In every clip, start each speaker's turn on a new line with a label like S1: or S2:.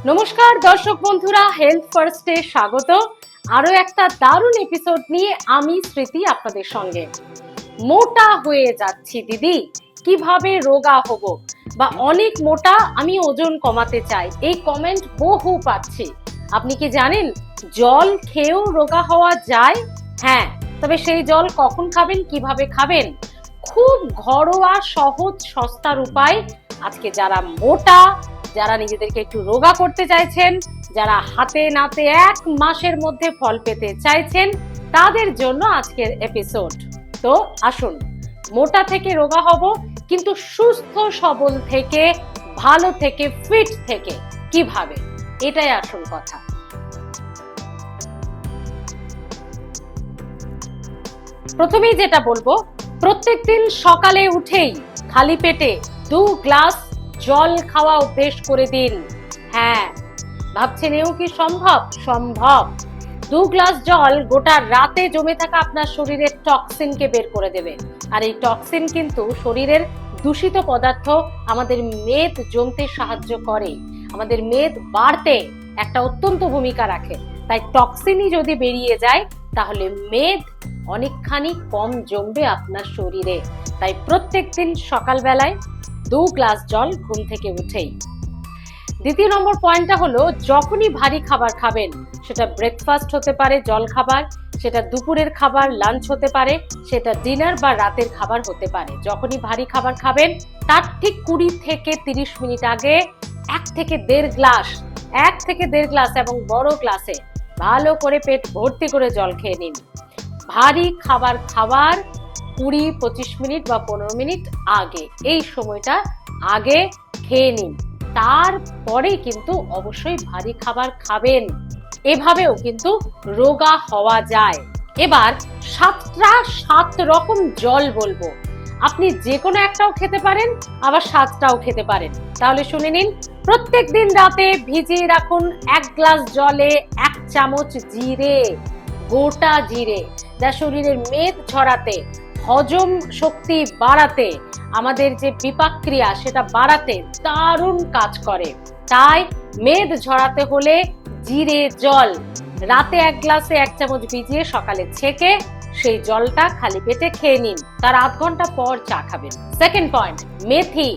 S1: নমস্কার দর্শক বন্ধুরা, হেলথ ফার্স্টে স্বাগত। আরো একটা দারুণ এপিসোড নিয়ে আমি স্মৃতি আপনাদের সঙ্গে। মোটা হয়ে যাচ্ছি দিদি, কিভাবে রোগা হব, বা অনেক মোটা, আমি ওজন কমাতে চাই, এই কমেন্ট বহু পাচ্ছি। আপনি কি জানেন জল খেয়েও রোগা হওয়া যায়? হ্যাঁ, তবে সেই জল কখন খাবেন, কিভাবে খাবেন, খুব ঘরোয়া সহজ সস্তার উপায় আজকে যারা মোটা, যারা নিজেদেরকে একটু রোগা করতে চাইছেন, যারা হাতে নাতে 1 মাসের মধ্যে ফল পেতে চাইছেন, তাদের জন্য আজকের এপিসোড। তো আসুন, মোটা থেকে রোগা হব, কিন্তু সুস্থ সবল থেকে, ভালো থেকে, ফিট থেকে কিভাবে, এটাই আসল কথা। প্রথমেই যেটা বলবো, প্রত্যেকদিন সকালে উঠেই খালি পেটে 2 গ্লাস জল খাওয়া অভ্যেস করে দিন। হ্যাঁ, ভাবছেন এও কি সম্ভব? সম্ভব। 2 গ্লাস জল গোটা রাতে জমে থাকা আপনার শরীরের টক্সিনকে বের করে দেবে। আর এই টক্সিন কিন্তু শরীরের দূষিত পদার্থ আমাদের মেদ জমতে সাহায্য করে, আমাদের মেদ বাড়তে একটা অত্যন্ত ভূমিকা রাখে। তাই টক্সিনই যদি বেরিয়ে যায়, তাহলে মেদ অনেকখানি কম জমবে আপনার শরীরে। তাই প্রত্যেকদিন সকালবেলায় 2 গ্লাস জল ঘুম থেকে উঠেই। দ্বিতীয় নম্বর পয়েন্টটা হলো, যখনই ভারী খাবার খাবেন, সেটা ব্রেকফাস্ট হতে পারে, জল খাবার, সেটা দুপুরের খাবার, লাঞ্চ হতে পারে, সেটা ডিনার বা রাতের খাবার হতে পারে, যখনই ভারী খাবার খাবেন তার ঠিক 20 থেকে 30 মিনিট আগে 1 থেকে 1.5 গ্লাস এবং বড় গ্লাসে ভালো করে পেট ভর্তি করে জল খেয়ে নিন। ভারী খাবার খাবার 20-25 মিনিট বা 15 মিনিট আগে, এই সময়টা আগে খেয়ে নিন, তারপরেই কিন্তু অবশ্যই ভারী খাবার খাবেন। এভাবেও কিন্তু রোগা হওয়া যায়। এবার 7 রকম জল বলবো, আপনি যে কোনো একটাও খেতে পারেন, আবার 7টাও খেতে পারেন। তাহলে শুনে নিন। প্রত্যেকদিন রাতে ভিজিয়ে রাখুন 1 গ্লাস জলে 1 চামচ জিরে, গোটা জিরে, যা শরীরের মেদ ঝরাতে, হজম শক্তি বাড়াতে, আমাদের যে বিপাক ক্রিয়া সেটা বাড়াতে দারুণ কাজ করে। তাই মেদ ঝরাতে হলে জিরে জল রাতে 1 গ্লাসে 1 চামচ ভিজিয়ে সকালে ছেঁকে সেই জলটা খালি পেটে খেয়ে নিন, তার 8 ঘন্টা পর চা খাবেন। সেকেন্ড পয়েন্ট, মেথি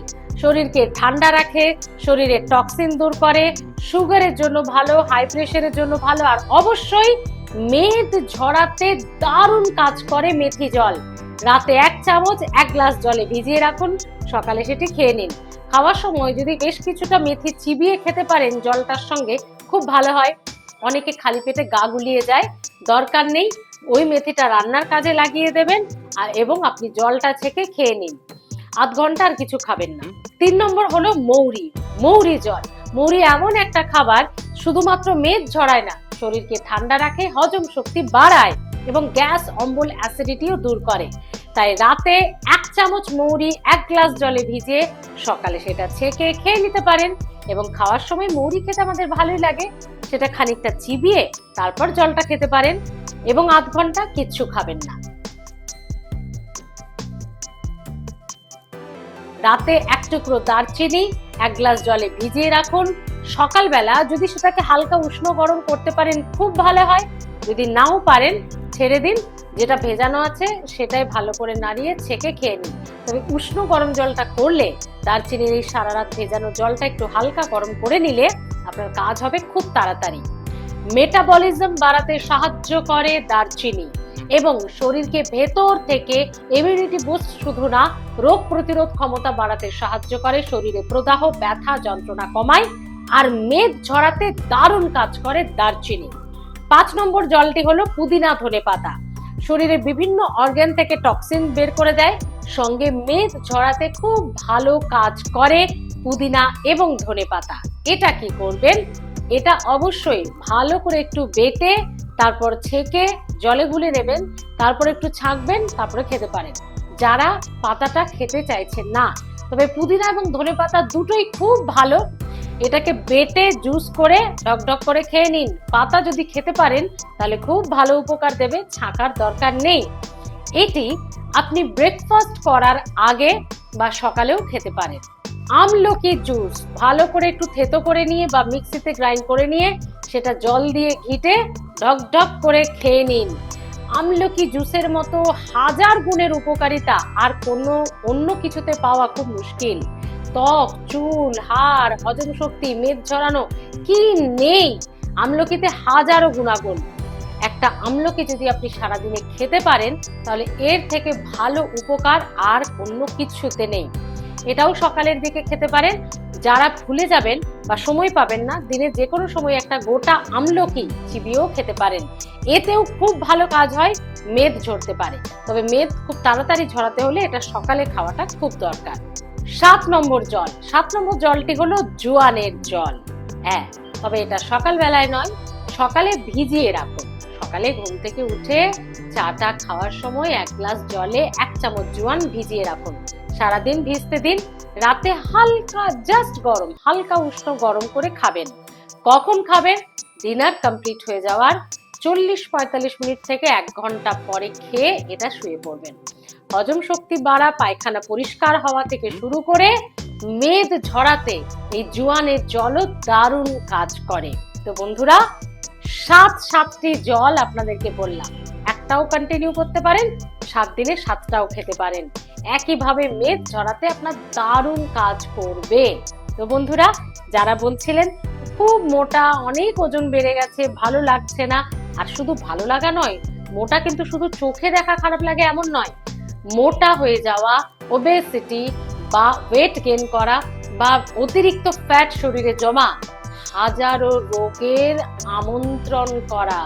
S1: শরীরকে ঠান্ডা রাখে, শরীরের টক্সিন দূর করে, সুগারের জন্য ভালো, হাই প্রেশারের জন্য ভালো, আর অবশ্যই মেদ ঝরাতে দারুণ কাজ করে মেথি জল। রাতে 1 চামচ 1 গ্লাস জলে ভিজিয়ে রাখুন, সকালে সেটি খেয়ে নিন। খাওয়ার সময় যদি বেশ কিছুটা মেথি চিবিয়ে খেতে পারেন জলটার সঙ্গে, খুব ভালো হয়। অনেকে খালি পেটে গা গুলিয়ে যায়, দরকার নেই, ওই মেথিটা রান্নার কাজে লাগিয়ে দেবেন এবং আপনি জলটা ছেঁকে খেয়ে নিন। 8 ঘন্টা আর কিছু খাবেন না। 3 নম্বর হলো মৌরি জল। মৌরি এমন একটা খাবার, শুধুমাত্র মেদ ঝরায় না, শরীরকে ঠান্ডা রাখে, হজম শক্তি বাড়ায় এবং গ্যাস, অম্বল, অ্যাসিডিটিও দূর করে। তাই রাতে 1 চামচ মৌরি 1 গ্লাস জলে ভিজিয়ে সকালে সেটা ছেঁকে খেয়ে নিতে পারেন। এবং খাওয়ার সময় মৌরি খেতে আমাদের ভালোই লাগে, সেটা খানিকটা চিবিয়ে তারপর জলটা খেতে পারেন এবং 8 ঘন্টা কিচ্ছু খাবেন না। রাতে 1 টুকরো দারচিনি 1 গ্লাস জলে ভিজিয়ে রাখুন, সকালবেলা যদি সেটাকে হালকা উষ্ণ গরম করতে পারেন খুব ভালো হয়, যদি নাও পারেন ছেড়ে দিন, যেটা ভেজানো আছে সেটাই ভালো করে নাড়িয়ে ছেঁকে খেয়ে নিন। তবে উষ্ণ গরম জলটা করলে, দারচিনির এই সারা রাত ভেজানো জলটা একটু হালকা গরম করে নিলে আপনার কাজ হবে খুব তাড়াতাড়ি। মেটাবলিজম বাড়াতে সাহায্য করে দারচিনি এবং শরীরকে ভেতর থেকে ইমিউনিটি বুস্ট শুধু না, রোগ প্রতিরোধ ক্ষমতা বাড়াতে সাহায্য করে, শরীরে প্রদাহ, ব্যথা, যন্ত্রণা কমায়, আর মেদ ঝরাতে দারুণ কাজ করে দারচিনি। 5 নম্বর জলটি হলো পুদিনা ধনেপাতা। শরীরের বিভিন্ন অর্গান থেকে টক্সিন বের করে দেয়, সঙ্গে মেদ ঝরাতে খুব ভালো কাজ করে পুদিনা এবং ধনেপাতা। এটা কি করবেন? এটা অবশ্যই ভালো করে একটু বেটে তারপর ছেঁকে জলে গুলে নেবেন, তারপর একটু ছাঁকবেন, তারপরে খেতে পারেন। যারা পাতাটা খেতে চাইছেন না, তবে পুদিনা এবং ধনেপাতা দুটোই খুব ভালো, এটাকে বেটে জুস করে ডক করে খেয়ে নিন। পাতা যদি খেতে পারেন তাহলে খুব ভালো উপকার দেবে, ছাঁকার দরকার নেই। এটি আপনি ব্রেকফাস্ট করার আগে বা সকালেও খেতে পারেন। আমলকি জুস ভালো করে একটু থেতো করে নিয়ে বা মিক্সিতে গ্রাইন্ড করে নিয়ে সেটা জল দিয়ে ঘিটে ঢক ঢক করে খেয়ে নিন। আমলকি জুসের মতো হাজার গুণের উপকারিতা আর কোনো অন্য কিছুতে পাওয়া খুব মুশকিল। ত্বক, চুল, হাড়, হজম শক্তি, মেদ ঝরানো কি নেই, আমলকিতে হাজারো গুণাগুণ। একটা আমলকি যদি আপনি সারাদিনে খেতে পারেন তাহলে এর থেকে ভালো উপকার আর অন্য কিছুতে নেই। এটাও সকালের দিকে খেতে পারেন। যারা ভুলে যাবেন বা সময় পাবেন না, দিনে যে কোনো সময় একটা গোটা আমলকি চিবিয়েও খেতে পারেন। এতেও খুব ভালো কাজ হয়, মেদ ঝরতে পারে। তবে মেদ খুব তাড়াতাড়ি ঝরাতে হলে এটা সকালে খাওয়াটা খুব দরকার। 7 নম্বর জল। 7 নম্বর জলটি হলো জোয়ানের জল। হ্যাঁ, তবে এটা সকাল বেলায় নয়, সকালে ভিজিয়ে রাখুন। সকালে ঘুম থেকে উঠে চাটা খাওয়ার সময় 1 গ্লাস জলে 1 চামচ জোয়ান ভিজিয়ে রাখুন। সারাদিন ভিজতে দিন। রাতে হালকা জাস্ট গরম, হালকা উষ্ণ গরম করে খাবেন। কখন খাবেন? ডিনার কমপ্লিট হয়ে যাওয়ার 40-45 মিনিট থেকে 1 ঘন্টা পরে খেয়ে এটা শুয়ে পড়বেন। হজম শক্তি বাড়া, পায়খানা পরিষ্কার হওয়া থেকে শুরু করে মেদ ঝরাতে এই জোয়ানের জলও দারুণ কাজ করে। তো বন্ধুরা, 7টি জল আপনাদেরকে বললাম, একটাও কন্টিনিউ করতে পারেন, 7 দিনে 7টাও খেতে পারেন। একইভাবে মেদ ঝরাতে আপনার দারুণ কাজ করবে। তো বন্ধুরা, যারা বলছিলেন খুব মোটা, অনেক ওজন বেড়ে গেছে, ভালো লাগছে না, আর শুধু ভালো লাগা নয়, মোটা কিন্তু শুধু চোখে দেখা খারাপ লাগে এমন নয়। মোটা হয়ে যাওয়া, ওবেসিটি বা ওয়েট গেইন করা বা অতিরিক্ত ফ্যাট শরীরে জমা হাজারো রোগের আমন্ত্রণ করা।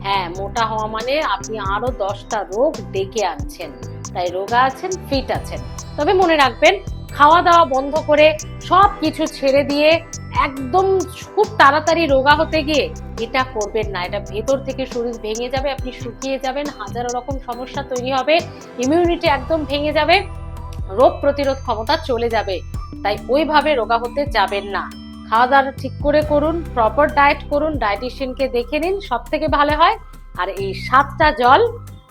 S1: হ্যাঁ, মোটা হওয়া মানে আপনি আরো 10টা রোগ ডেকে আনছেন। তাই রোগা আছেন, ফিট আছেন। তবে মনে রাখবেন, খাওয়া দাওয়া বন্ধ করে সব কিছু ছেড়ে দিয়ে একদম খুব তাড়াতাড়ি রোগা হতে গিয়ে এটা করবেন না। এটা ভেতর থেকে শরীর ভেঙে যাবে, আপনি শুকিয়ে যাবেন, হাজারো রকম সমস্যা তৈরি হবে, ইমিউনিটি একদম ভেঙে যাবে, রোগ প্রতিরোধ ক্ষমতা চলে যাবে। তাই ওইভাবে রোগা হতে যাবেন না। খাওয়া দাওয়া ঠিক করে করুন, প্রপার ডায়েট করুন, ডায়েটিশিয়ানকে দেখে নিন, সব থেকে ভালো হয়। আর এই 7টা জল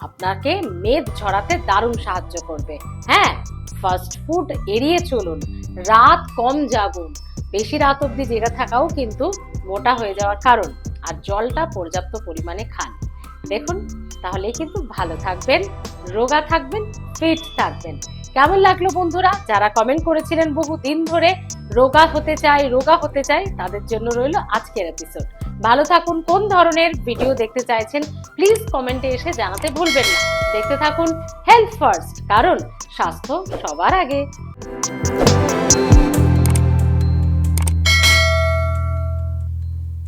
S1: আপনাকে মেদ ঝরাতে দারুণ সাহায্য করবে। হ্যাঁ, ফাস্ট ফুড এড়িয়ে চলুন, রাত কম জাগুন। বেশি রাত অবধি জেগে থাকাও কিন্তু মোটা হয়ে যাওয়ার কারণ। আর জলটা পর্যাপ্ত পরিমাণে খান। দেখুন, তাহলেই কিন্তু ভালো থাকবেন, রোগা থাকবেন, ফিট থাকবেন। কেমন লাগলো বন্ধুরা? যারা কমেন্ট করেছিলেন বহু দিন ধরে রোগা হতে চাই, তাদের জন্য রইল আজকের এপিসোড। ভালো থাকুন। কোন ধরনের ভিডিও দেখতে চাইছেন প্লিজ কমেন্টে এসে জানাতে ভুলবেন না। দেখতে থাকুন হেলথ ফার্স্ট, কারণ স্বাস্থ্য সবার আগে।